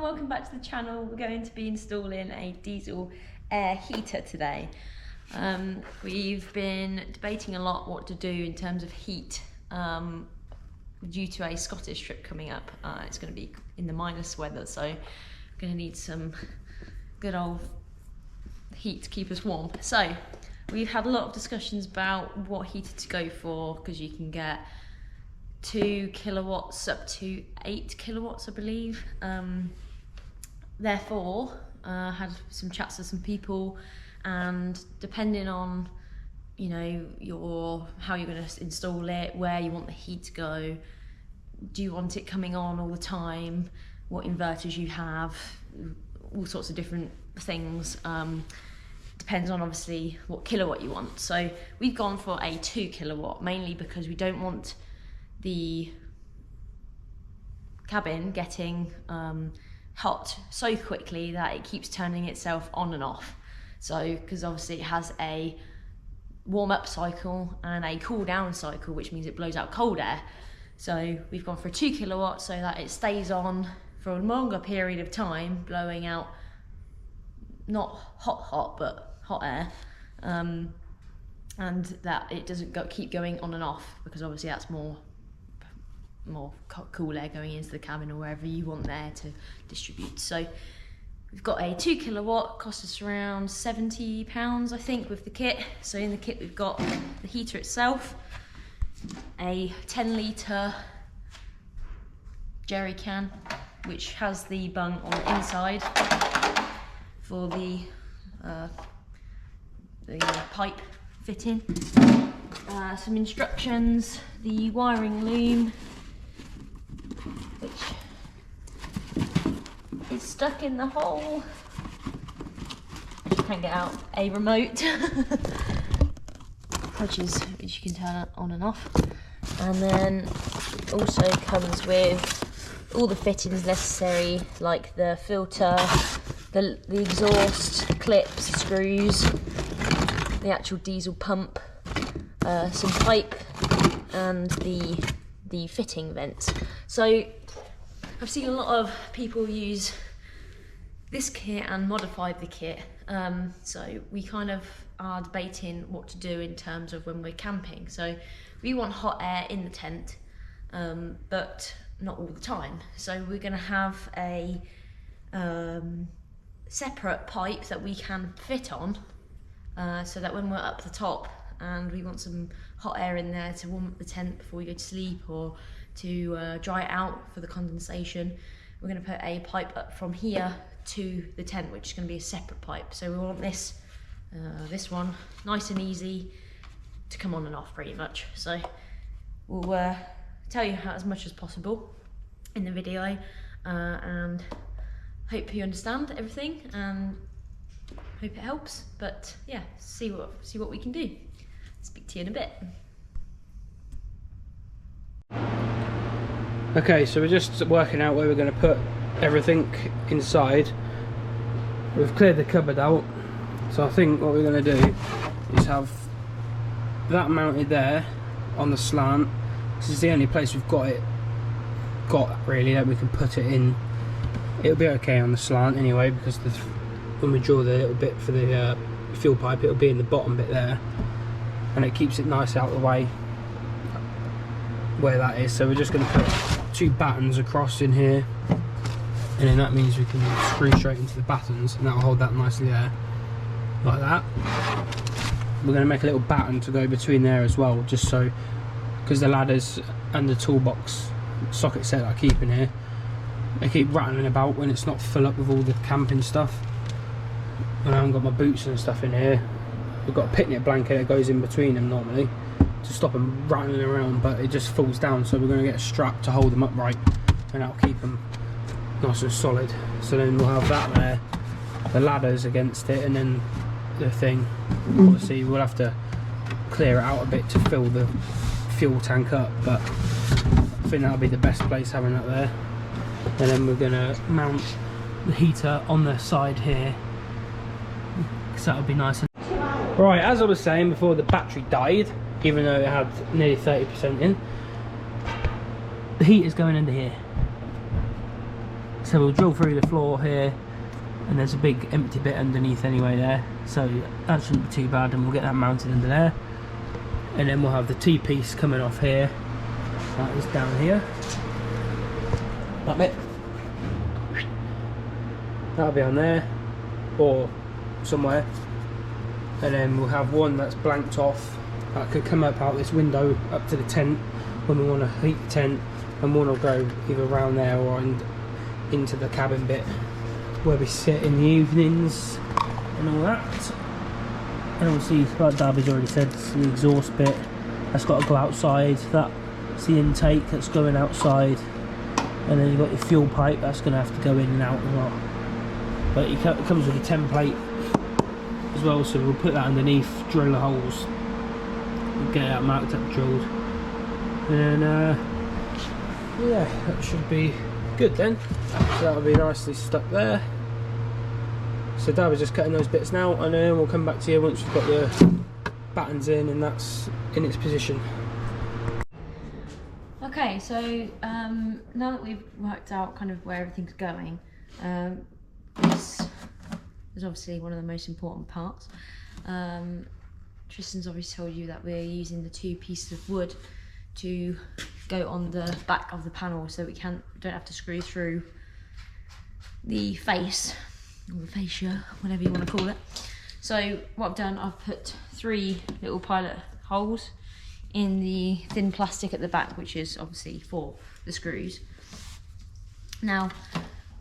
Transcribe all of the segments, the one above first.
welcome back to the channel. We're going to be installing a diesel air heater today. We've been debating a lot what to do in terms of heat due to a Scottish trip coming up. It's going to be in the minus weather, so we're going to need some good old heat to keep us warm. So we've had a lot of discussions about what heater to go for, because you can get 2 kilowatts up to 8 kilowatts, I believe. Therefore, had some chats with some people, and depending on, you know, how you're going to install it, where you want the heat to go, do you want it coming on all the time, what inverters you have, all sorts of different things. Depends on obviously what kilowatt you want. So we've gone for a 2 kilowatt, mainly because we don't want the cabin getting hot so quickly that it keeps turning itself on and off. So, because obviously it has a warm up cycle and a cool down cycle, which means it blows out cold air. So we've gone for a 2 kilowatt so that it stays on for a longer period of time, blowing out not hot, but hot air. And that it doesn't keep going on and off, because obviously that's more cool air going into the cabin or wherever you want the air to distribute. So we've got a 2 kilowatt, cost us around £70 I think with the kit. So in the kit we've got the heater itself, a 10 litre jerry can which has the bung on the inside for the pipe fitting, some instructions, the wiring loom which is stuck in the hole, can't get out, a remote which you can turn it on and off, and then it also comes with all the fittings necessary, like the filter, the exhaust clips, screws, the actual diesel pump, some pipe, and the fitting vents. So I've seen a lot of people use this kit and modify the kit, so we kind of are debating what to do in terms of when we're camping. So we want hot air in the tent, but not all the time. So we're going to have a separate pipe that we can fit on, so that when we're up the top and we want some hot air in there to warm up the tent before we go to sleep, or to dry it out for the condensation, we're going to put a pipe up from here to the tent, which is going to be a separate pipe. So we want this one nice and easy to come on and off pretty much. So we'll tell you as much as possible in the video, and hope you understand everything and hope it helps. But yeah, see what we can do. Speak to you in a bit. Okay, so we're just working out where we're going to put everything inside. We've cleared the cupboard out, so I think what we're going to do is have that mounted there on the slant. This is the only place we've got really that we can put it in. It'll be okay on the slant anyway, because when we draw the little bit for the fuel pipe, it'll be in the bottom bit there, and it keeps it nice out of the way where that is. So we're just going to put 2 battens across in here, and then that means we can screw straight into the battens, and that'll hold that nicely there, like that. We're going to make a little batten to go between there as well, just so, because the ladders and the toolbox socket set that I keep in here, they keep rattling about when it's not full up with all the camping stuff. When I haven't got my boots and stuff in here, we've got a picnic blanket that goes in between them normally to stop them rattling around, but it just falls down, so we're going to get a strap to hold them upright, and that'll keep them nice and solid. So then we'll have that there, the ladders against it, and then the thing. Obviously we'll have to clear it out a bit to fill the fuel tank up, but I think that'll be the best place, having that there. And then we're going to mount the heater on the side here, because that'll be nice and... Right, as I was saying before, the battery died, even though it had nearly 30% in. The heat is going into here. So we'll drill through the floor here, and there's a big empty bit underneath anyway there, so that shouldn't be too bad, and we'll get that mounted under there. And then we'll have the T-piece coming off here. That is down here. That bit. That'll be on there, or somewhere. And then we'll have one that's blanked off, that could come up out this window up to the tent when we want to heat the tent, and one will go either around there or into the cabin bit where we sit in the evenings and all that. And obviously, like Darby's already said, the exhaust bit that's got to go outside. That's the intake that's going outside, and then you've got your fuel pipe that's going to have to go in and out as well. But it comes with a template as well, so we'll put that underneath, drill the holes, we'll get that marked up, drilled, and then yeah, that should be good then. So that'll be nicely stuck there. So Darby's just cutting those bits now, and then we'll come back to you once we've got the battens in and that's in its position. Okay, so now that we've worked out kind of where everything's going, this is obviously one of the most important parts. Tristan's obviously told you that we're using the 2 pieces of wood to go on the back of the panel, so we don't have to screw through the face, or the fascia, whatever you want to call it. So what I've done, I've put 3 little pilot holes in the thin plastic at the back, which is obviously for the screws. Now,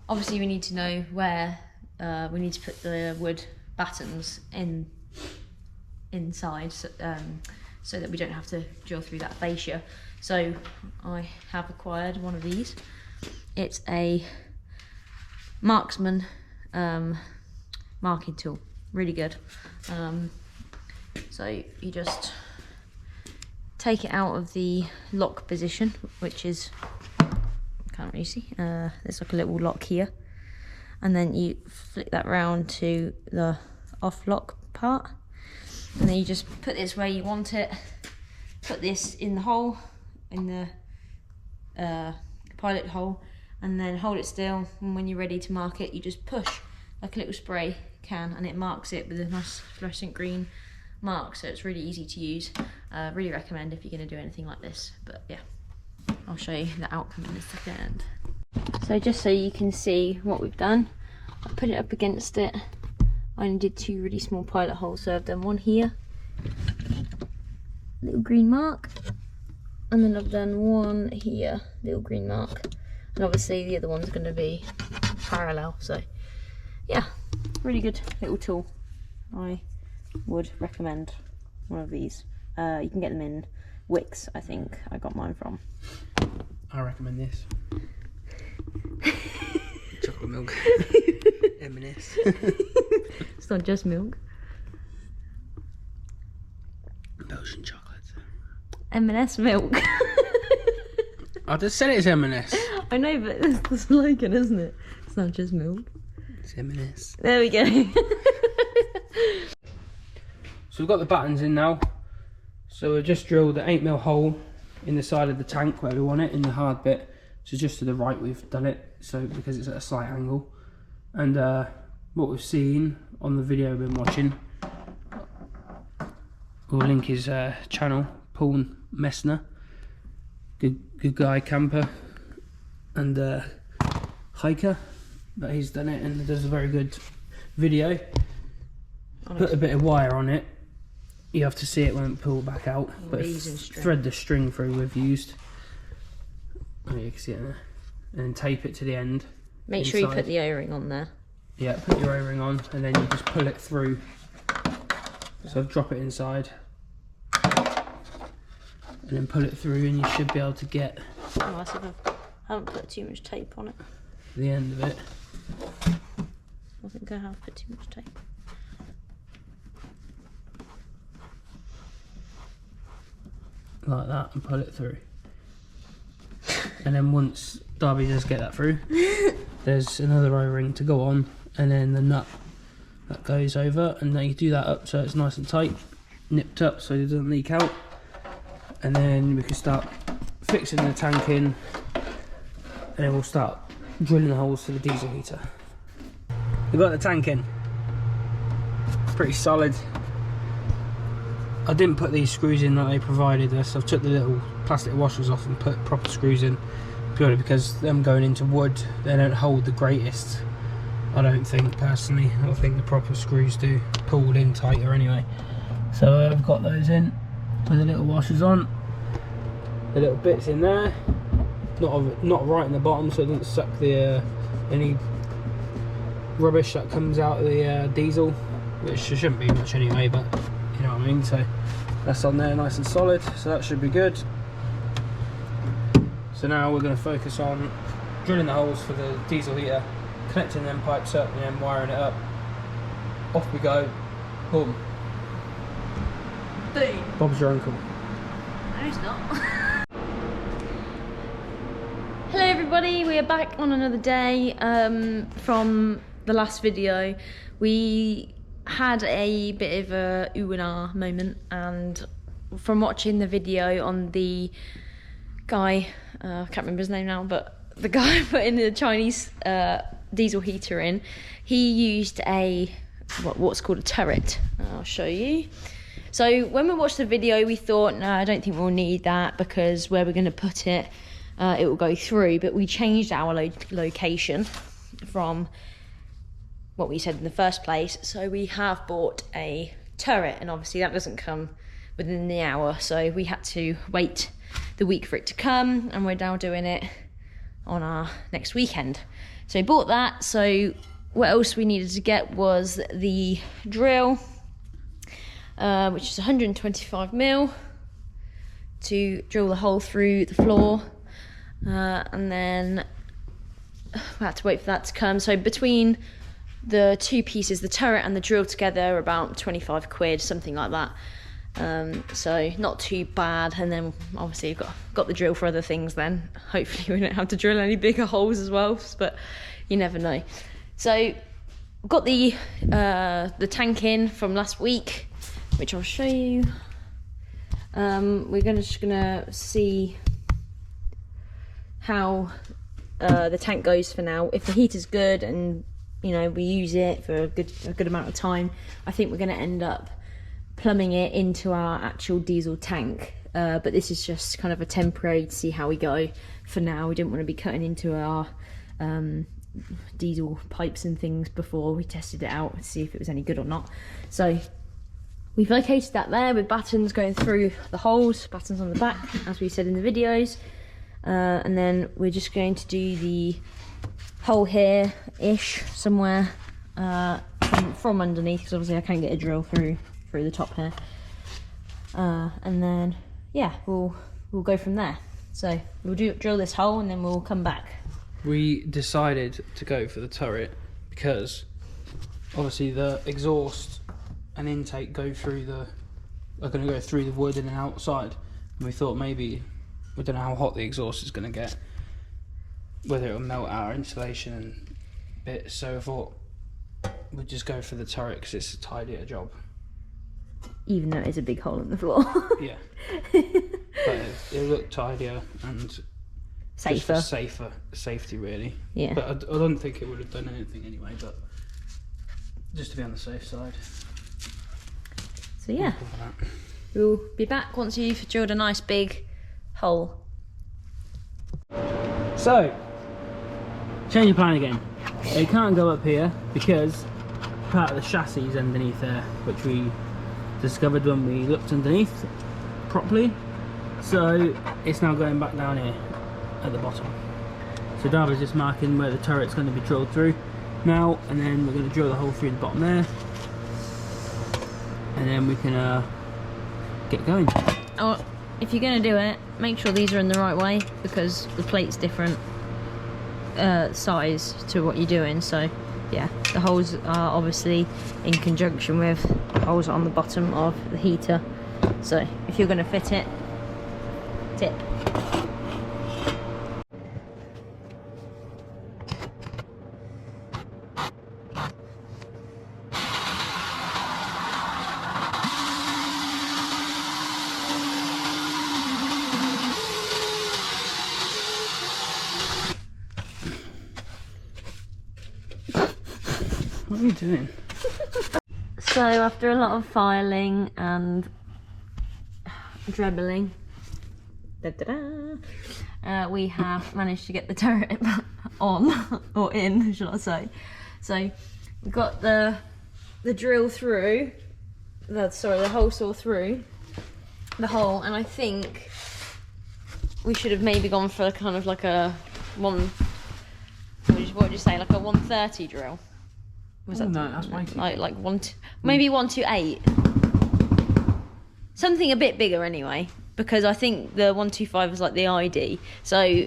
obviously we need to know where we need to put the wood battens inside, so that we don't have to drill through that fascia. So I have acquired one of these. It's a Marksman marking tool, really good. So you just take it out of the lock position, which is, can't really see, there's like a little lock here, and then you flick that round to the off lock part, and then you just put this where you want it, put this in the hole, in the pilot hole, and then hold it still, and when you're ready to mark it, you just push like a little spray can, and it marks it with a nice fluorescent green mark, so it's really easy to use. Really recommend if you're going to do anything like this. But yeah, I'll show you the outcome in a second. So just so you can see what we've done, I put it up against it. I only did 2 really small pilot holes, so I've done one here, little green mark, and then I've done one here, little green mark, and obviously the other one's going to be parallel. So yeah, really good little tool. I would recommend one of these. You can get them in Wicks, I think I got mine from. I recommend this. Chocolate milk. M&S. It's not just milk. Belgian chocolate. M&S milk. I just said it's M&S. I know, but it's the slogan, isn't it? It's not just milk. It's M&S. There we go. So we've got the battens in now. So we've just drilled the 8mm hole in the side of the tank where we want it, in the hard bit. So just to the right we've done it, so because it's at a slight angle. And what we've seen on the video we've been watching, we'll link his channel, Paul Messner. Good guy, camper and hiker, but he's done it and does a very good video. Put a bit of wire on it. You have to see it when it pulled back out, but thread the string through we've used. Oh, you can see it there. And then tape it to the end. Make sure you put the O-ring on there. Yeah, put your O-ring on, and then you just pull it through. So drop it inside, and then pull it through, and you should be able to get. Oh, I haven't put too much tape on it. The end of it. I think I have put too much tape. Like that, and pull it through. And then once Darby does get that through, there's another O-ring to go on, and then the nut that goes over, and then you do that up so it's nice and tight, nipped up so it doesn't leak out, and then we can start fixing the tank in, and then we'll start drilling the holes for the diesel heater. We got the tank in. Pretty solid. I didn't put these screws in that they provided us. I've took the little plastic washers off and put proper screws in, purely because them going into wood, they don't hold the greatest, I don't think, personally. I think the proper screws do pull in tighter anyway. So I've got those in, with the little washers on, the little bits in there, not right in the bottom so it doesn't suck the any rubbish that comes out of the diesel, which shouldn't be much anyway, but you know what I mean. So that's on there nice and solid, so that should be good. So now we're going to focus on drilling the holes for the diesel heater, connecting them pipes up and then wiring it up. Off we go. Boom. Boom. Bob's your uncle. No, he's not. Hello everybody, we are back on another day from the last video. We had a bit of a ooh and ah moment, and from watching the video on the guy, I can't remember his name now, but the guy putting the Chinese diesel heater in, he used a what's called a turret. I'll show you. So when we watched the video, we thought, no, I don't think we'll need that, because where we're going to put it, it will go through. But we changed our location from what we said in the first place. So we have bought a turret, and obviously that doesn't come within the hour. So we had to wait the week for it to come, and we're now doing it on our next weekend. So we bought that. So what else we needed to get was the drill, which is 125mm, to drill the hole through the floor, and then we had to wait for that to come. So between the two pieces, the turret and the drill together, about 25 quid, something like that. So not too bad. And then obviously you've got the drill for other things then. Hopefully we don't have to drill any bigger holes as well, but you never know. So got the tank in from last week, which I'll show you. We're just gonna see how the tank goes for now. If the heater's good and you know we use it for a good amount of time, I think we're gonna end up plumbing it into our actual diesel tank. But this is just kind of a temporary to see how we go for now. We didn't want to be cutting into our diesel pipes and things before we tested it out to see if it was any good or not. So we've located that there with battens going through the holes, battens on the back, as we said in the videos. And then we're just going to do the hole here-ish somewhere from underneath, because obviously I can't get a drill through the top here. And then, yeah, we'll go from there. So we'll drill this hole and then we'll come back. We decided to go for the turret because obviously the exhaust and intake are going to go through the wood and then outside, and we thought maybe, we don't know how hot the exhaust is going to get, whether it will melt our insulation and bits, so I thought we'd just go for the turret because it's a tidier job, even though it's a big hole in the floor. Yeah. But it looked tidier and safer. Safety really. Yeah. But I don't think it would have done anything anyway, but just to be on the safe side. So yeah, we'll be back once you've drilled a nice big hole. So, change of plan again. It can't go up here because part of the chassis is underneath there, which we discovered when we looked underneath properly. So it's now going back down here at the bottom. So Darby's just marking where the turret's going to be drilled through now, and then we're going to drill the hole through the bottom there, and then we can get going. Oh, if you're going to do it, make sure these are in the right way, because the plate's different size to what you're doing. So yeah, the holes are obviously in conjunction with the holes on the bottom of the heater. So if you're going to fit it, tip. are you doing? So after a lot of filing and dribbling, we have managed to get the turret on, or in, shall I say. So we got the drill through, the hole saw through the hole, and I think we should have maybe gone for kind of like a what would you say, like a 130 drill? Was that no, that's way too like maybe 128, something a bit bigger anyway, because I think the 125 was like the ID. So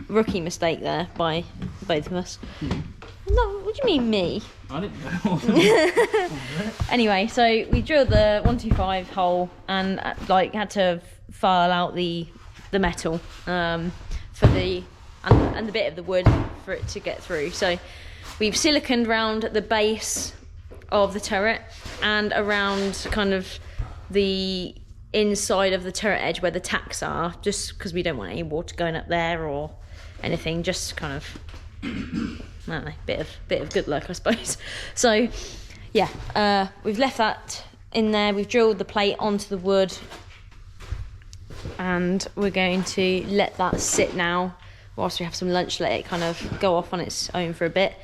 rookie mistake there by both of us. No, what do you mean me? I didn't know. Anyway, so we drilled the 125 hole and like had to file out the metal for the and the bit of the wood for it to get through. So we've siliconed round the base of the turret and around kind of the inside of the turret edge where the tacks are, just because we don't want any water going up there or anything, just kind of I don't know, bit of good luck, I suppose. So yeah, we've left that in there. We've drilled the plate onto the wood and we're going to let that sit now whilst we have some lunch, let it kind of go off on its own for a bit,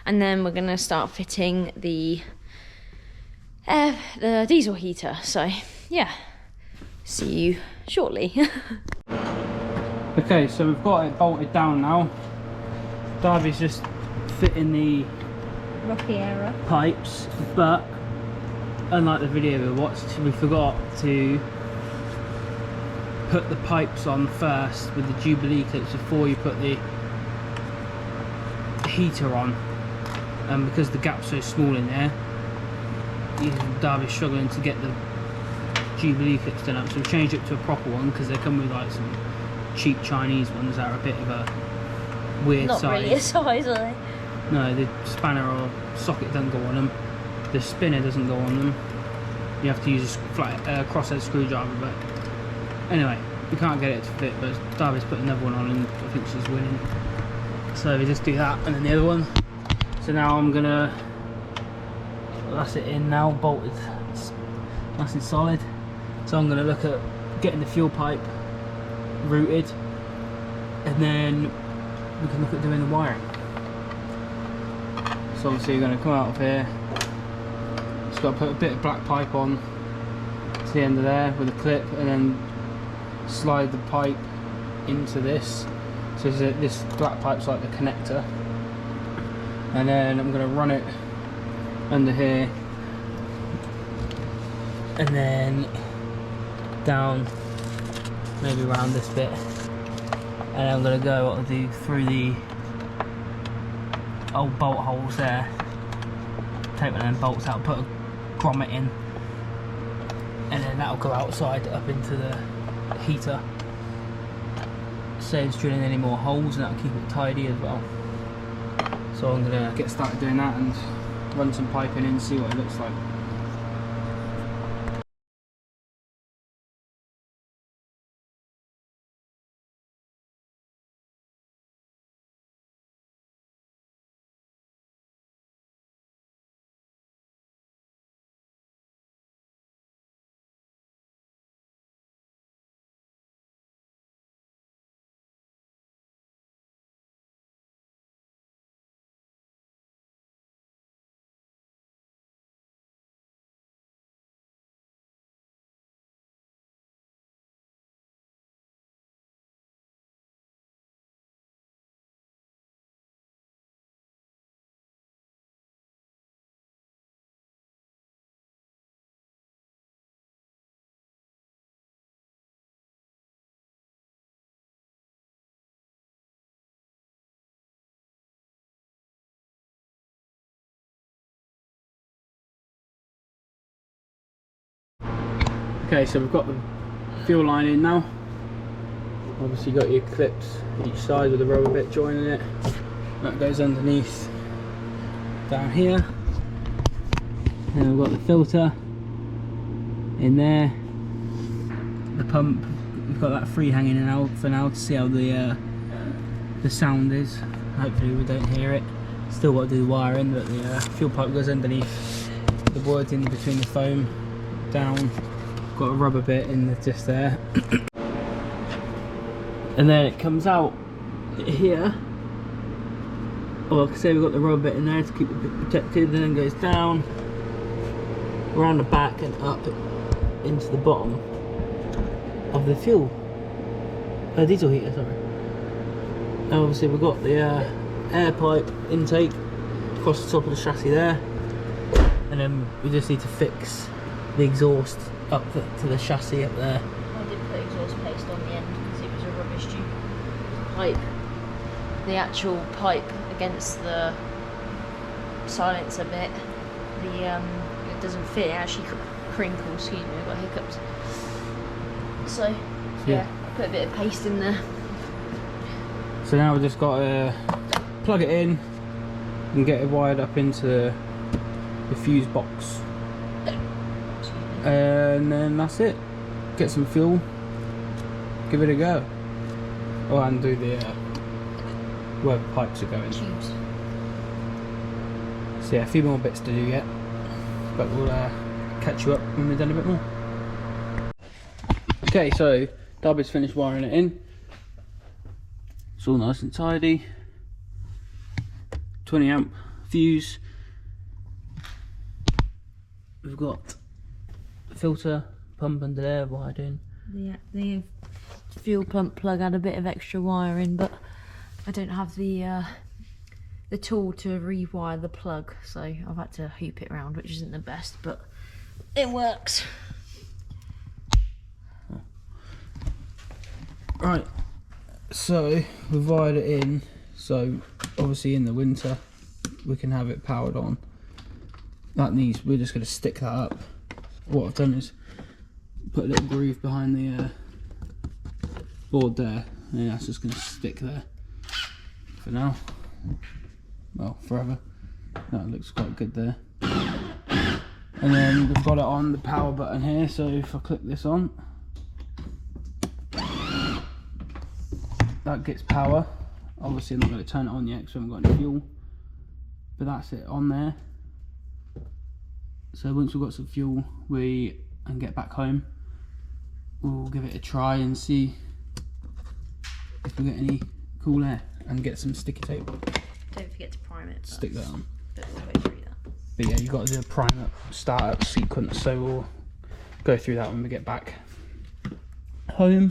and then we're going to start fitting the diesel heater. So yeah, see you shortly. Okay, so we've got it bolted down now. Darby's just fitting the Rocky error. pipes, but unlike the video we watched, we forgot to put the pipes on first with the Jubilee clips before you put the heater on, and because the gap's so small in there, Darby's struggling to get the Jubilee clips done up, so we changed it to a proper one because they come with like some cheap Chinese ones that are a bit of a weird size. Not really a size, are they? No, the spanner or socket doesn't go on them, the spinner doesn't go on them, you have to use a flat crosshead screwdriver. But anyway, we can't get it to fit, but Darby's put another one on and I think she's winning. So we just do that and then the other one. So now I'm gonna, that's it in now, bolted, it's nice and solid. So I'm gonna look at getting the fuel pipe routed and then we can look at doing the wiring. So obviously you're gonna come out of here, just gotta put a bit of black pipe on to the end of there with a clip and then slide the pipe into this. So this black pipe's like the connector, and then I'm going to run it under here and then down maybe around this bit, and then I'm going to go what I'll do through the old bolt holes there, take one of them bolts out, put a grommet in, and then that'll go outside up into the heater. Saves drilling any more holes and that'll keep it tidy as well. So I'm gonna get started doing that and run some piping in, see what it looks like. Okay, so we've got the fuel line in now. Obviously got your clips each side with a rubber bit joining it. That goes underneath down here. And we've got the filter in there. The pump, we've got that free hanging in out for now to see how the sound is. Hopefully we don't hear it. Still got to do the wiring, but the fuel pipe goes underneath the wood in between the foam down. Got a rubber bit in just there. And then it comes out here. Well, like I say, we've got the rubber bit in there to keep it protected, and then goes down around the back and up into the bottom of the fuel diesel heater, sorry. And obviously we've got the air pipe intake across the top of the chassis there, and then we just need to fix the exhaust up to the chassis up there. I did put exhaust paste on the end because it was a rubbish tube pipe. The actual pipe against the silencer bit, it doesn't fit, it actually crinkles, excuse me, I've got hiccups. So yeah, I put a bit of paste in there. So now we've just got to plug it in and get it wired up into the fuse box. And then that's it. Get some fuel, give it a go. Oh, and do the where the pipes are going. Tubes. So yeah, a few more bits to do yet, but we'll catch you up when we've done a bit more. Okay, so Darby's finished wiring it in. It's all nice and tidy. 20 amp fuse. We've got the filter pump under there wired in. The fuel pump plug had a bit of extra wiring, but I don't have the tool to rewire the plug, so I've had to hoop it around, which isn't the best, but it works. Right, so we've wired it in, so obviously in the winter we can have it powered on. We're just going to stick that up. What I've done is put a little groove behind the board there, and that's just going to stick there for now. Well, forever. That looks quite good there. And then we've got it on the power button here, so if I click this on, that gets power. Obviously I'm not going to turn it on yet because we haven't got any fuel, but that's it on there. So once we've got some fuel and get back home, we'll give it a try and see if we get any cool air, and get some sticky tape. Don't forget to prime it. Stick that on. But we'll go through that. But yeah, you've got to do a prime up, start up sequence, so we'll go through that when we get back home.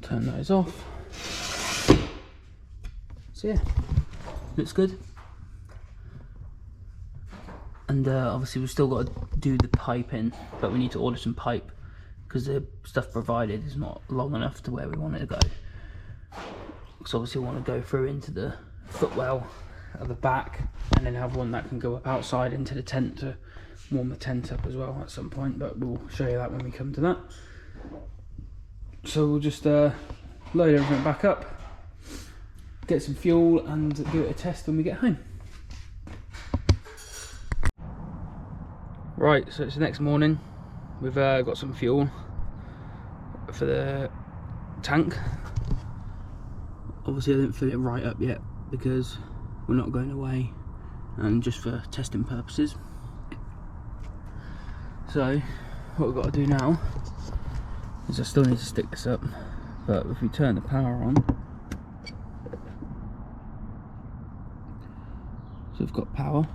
Turn those off. So yeah, looks good. And obviously we've still got to do the piping, but we need to order some pipe because the stuff provided is not long enough to where we want it to go. So obviously we want to go through into the footwell at the back, and then have one that can go up outside into the tent to warm the tent up as well at some point, but we'll show you that when we come to that. So we'll just load everything back up, get some fuel, and give it a test when we get home. Right, so it's the next morning. We've got some fuel for the tank. Obviously I didn't fill it right up yet because we're not going away, and just for testing purposes. So what we've got to do now is I still need to stick this up, but if we turn the power on, so we've got power.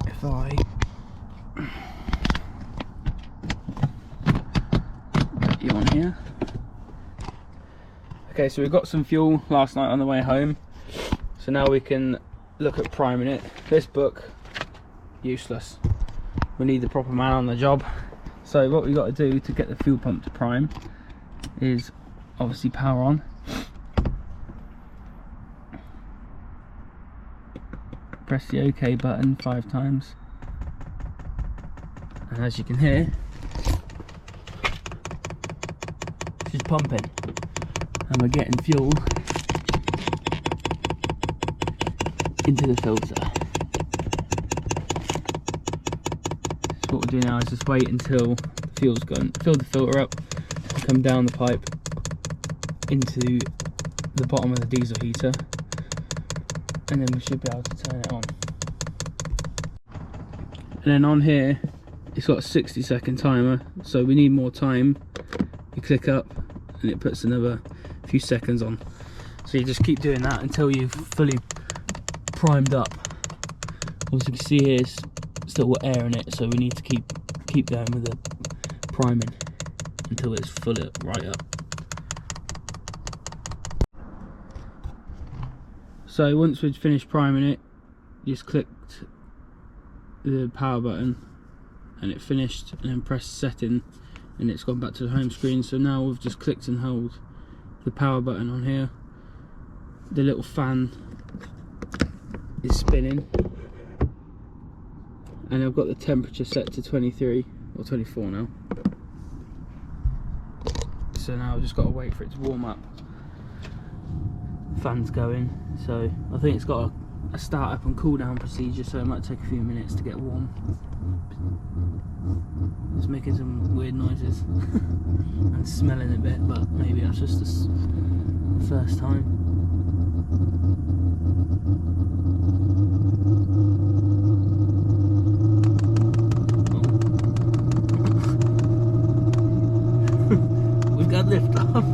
If I get you on here. Okay, so we got some fuel last night on the way home, so now we can look at priming it. This book, useless. We need the proper man on the job. So what we got to do to get the fuel pump to prime is obviously power on. Press the OK button 5 times, and as you can hear, she's pumping, and we're getting fuel into the filter. So what we'll do now is just wait until the fuel's gone, fill the filter up, come down the pipe into the bottom of the diesel heater, and then we should be able to turn it on. And then on here it's got a 60-second timer, so we need more time. You click up and it puts another few seconds on, so you just keep doing that until you've fully primed up. As you can see here, it's still got air in it, so we need to keep going with the priming until it's fully right up. So once we'd finished priming it, just clicked the power button and it finished, and then pressed setting and it's gone back to the home screen. So now we've just clicked and held the power button on here. The little fan is spinning and I've got the temperature set to 23 or 24 now. So now I've just got to wait for it to warm up. Fan's going, so I think it's got a start up and cool down procedure, so it might take a few minutes to get warm. It's making some weird noises and smelling a bit, but maybe that's just the first time. Oh. We've got lift off.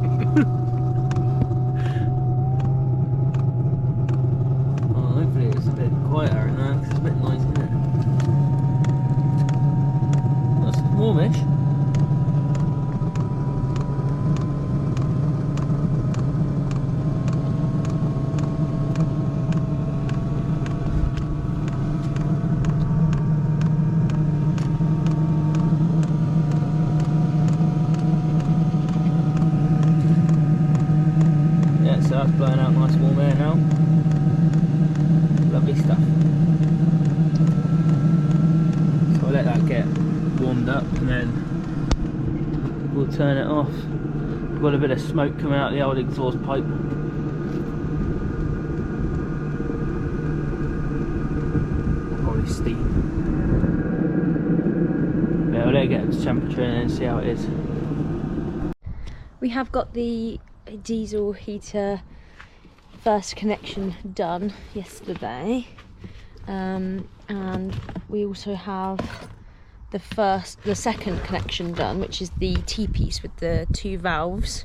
Quieter in there, 'cause it's a bit noisy, isn't it? That's warmish. Yeah, so that's blowing out nice warm air now. Lovely stuff. So I'll let that get warmed up and then we'll turn it off. We've got a bit of smoke coming out of the old exhaust pipe. Probably steam. Yeah, we'll let it get its temperature and then see how it is. We have got the diesel heater first connection done yesterday, and we also have the second connection done, which is the T-piece with the 2 valves,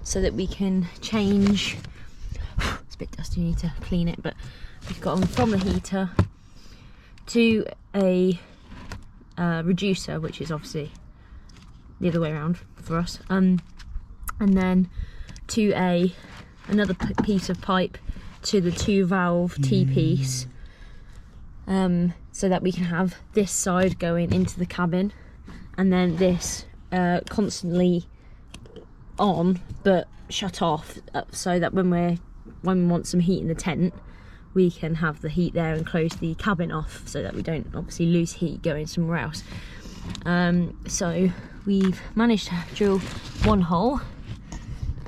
so that we can change. It's a bit dusty, you need to clean it, but we've got them from the heater to a reducer, which is obviously the other way around for us, and then to another piece of pipe to the 2 valve T-piece, so that we can have this side going into the cabin and then this constantly on but shut off, so that when we want some heat in the tent, we can have the heat there and close the cabin off, so that we don't obviously lose heat going somewhere else. So we've managed to drill 1 hole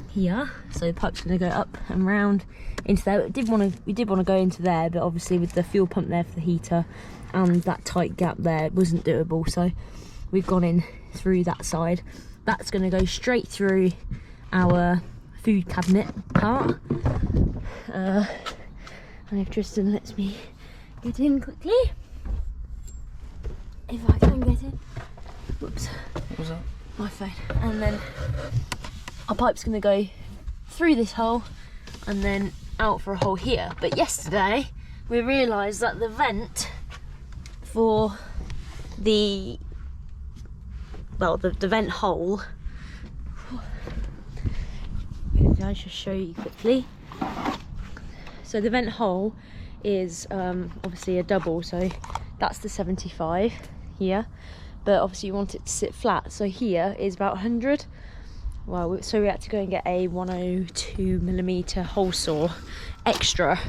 here, so the pipe's going to go up and round into there. We did want to go into there, but obviously with the fuel pump there for the heater and that tight gap there, it wasn't doable, so we've gone in through that side. That's going to go straight through our food cabinet part, and if Tristan lets me get in quickly, if I can get in. Whoops. What was that? My phone. And then our pipe's going to go through this hole and then out for a hole here. But yesterday we realised that the vent for the vent hole, I'll just show you quickly. So the vent hole is obviously a double, so that's the 75 here, but obviously you want it to sit flat, so here is about 100. Well, so we had to go and get a 102mm hole saw extra.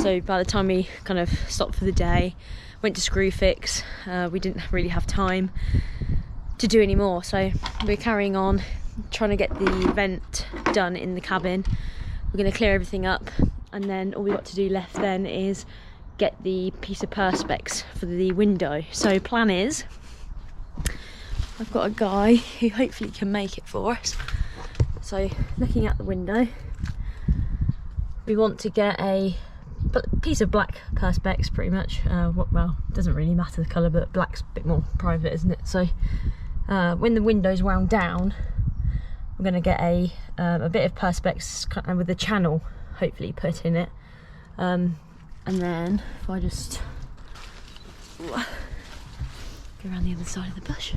So by the time we kind of stopped for the day, went to screw fix, we didn't really have time to do any more, so we're carrying on trying to get the vent done in the cabin. We're going to clear everything up, and then all we got to do left then is get the piece of perspex for the window. So plan is, I've got a guy who hopefully can make it for us. So looking at the window, we want to get a piece of black perspex pretty much. Well, it doesn't really matter the colour, but black's a bit more private, isn't it? So when the window's wound down, I'm going to get a bit of perspex with the channel hopefully put in it. And then if I just go around the other side of the bush,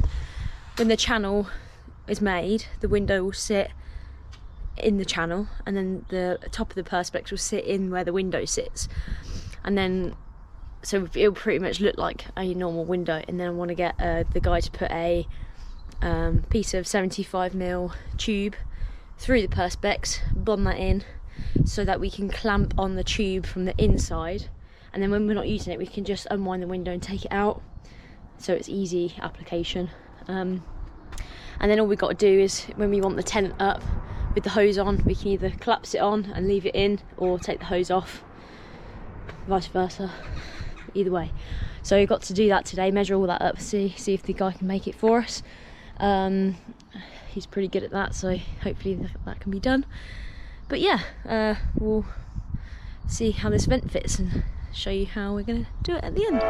when the channel is made, the window will sit in the channel, and then the top of the perspex will sit in where the window sits, and then so it'll pretty much look like a normal window. And then I want to get the guy to put a piece of 75mm tube through the perspex, bond that in so that we can clamp on the tube from the inside, and then when we're not using it we can just unwind the window and take it out, so it's easy application. And then all we've got to do is, when we want the tent up with the hose on, we can either collapse it on and leave it in, or take the hose off, vice versa, either way. So we've got to do that today, measure all that up, see if the guy can make it for us. He's pretty good at that, so hopefully that can be done. But yeah, we'll see how this vent fits and show you how we're going to do it at the end.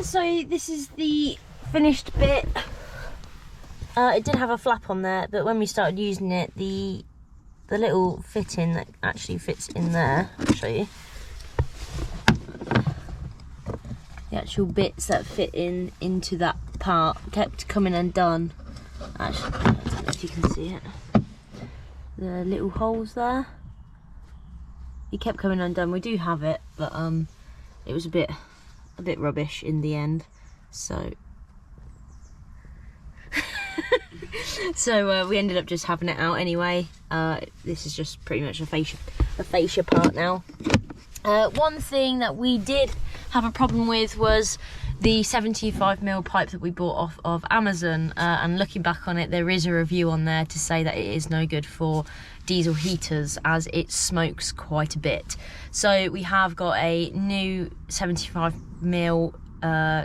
So this is the finished bit. It did have a flap on there, but when we started using it, the little fitting that actually fits in there, I'll show you. The actual bits that fit into that part kept coming undone. Actually, I don't know if you can see it. The little holes there. It kept coming undone. We do have it, but it was a bit rubbish in the end, so we ended up just having it out anyway. This is just pretty much a fascia part now. One thing that we did have a problem with was the 75mm pipe that we bought off of Amazon, and looking back on it, there is a review on there to say that it is no good for diesel heaters as it smokes quite a bit. So we have got a new 75mm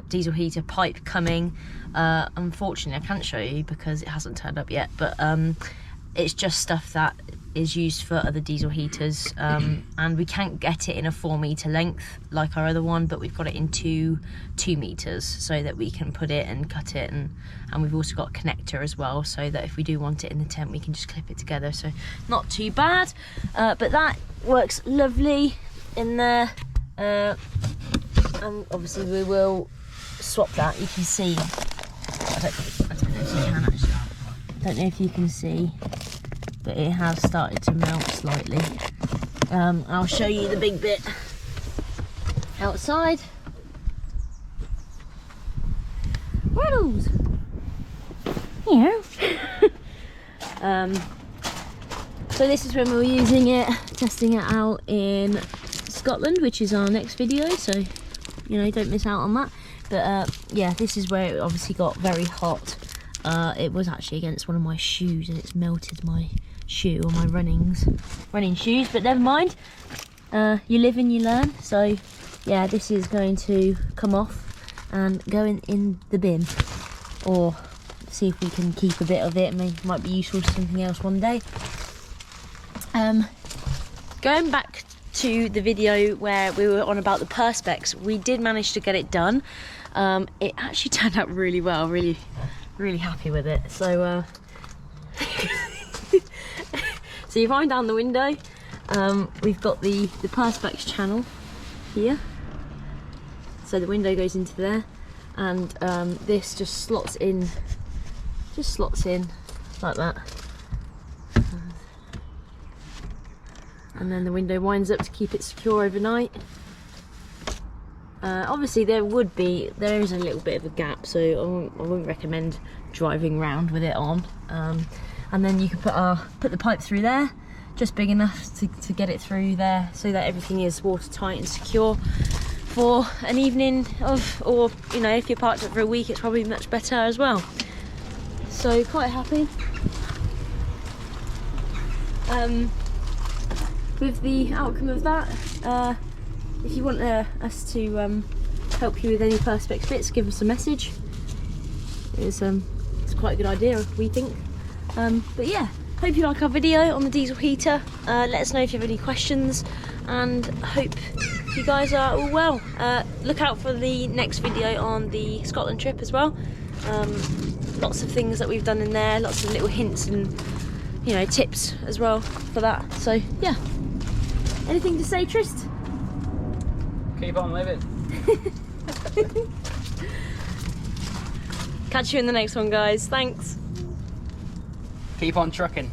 diesel heater pipe coming. Unfortunately I can't show you because it hasn't turned up yet, but it's just stuff that is used for other diesel heaters, and we can't get it in a 4 meter length like our other one, but we've got it in 2 meters so that we can put it and cut it, and we've also got a connector as well, so that if we do want it in the tent we can just clip it together, so not too bad. But that works lovely in there, and obviously we will swap that. You can see, I don't know if you can actually, I don't know if you can see, but it has started to melt slightly. I'll show you the big bit outside. Riddles! Yeah. So this is when we were using it, testing it out in Scotland, which is our next video, so you know, don't miss out on that. But yeah, this is where it obviously got very hot. It was actually against one of my shoes and it's melted my shoe, or my running shoes, but never mind. You live and you learn. So yeah, this is going to come off and go in the bin, or see if we can keep a bit of it. Might be useful for something else one day. Going back to the video where we were on about the perspex, we did manage to get it done. It actually turned out really well, really happy with it. So so you find down the window, we've got the perspex channel here, so the window goes into there, and this just slots in like that, and then the window winds up to keep it secure overnight. Obviously there is a little bit of a gap, so I wouldn't recommend driving around with it on. and then you can put the pipe through there, just big enough to get it through there, so that everything is watertight and secure for an evening or you know, if you're parked up for a week, it's probably much better as well. So quite happy with the outcome of that. If you want us to help you with any perspex bits, give us a message. It's quite a good idea, we think. But yeah, hope you like our video on the diesel heater. Let us know if you have any questions, and hope you guys are all well. Look out for the next video on the Scotland trip as well. Lots of things that we've done in there, lots of little hints and, you know, tips as well for that. So yeah, anything to say, Trist? Keep on living. Catch you in the next one, guys. Thanks. Keep on trucking.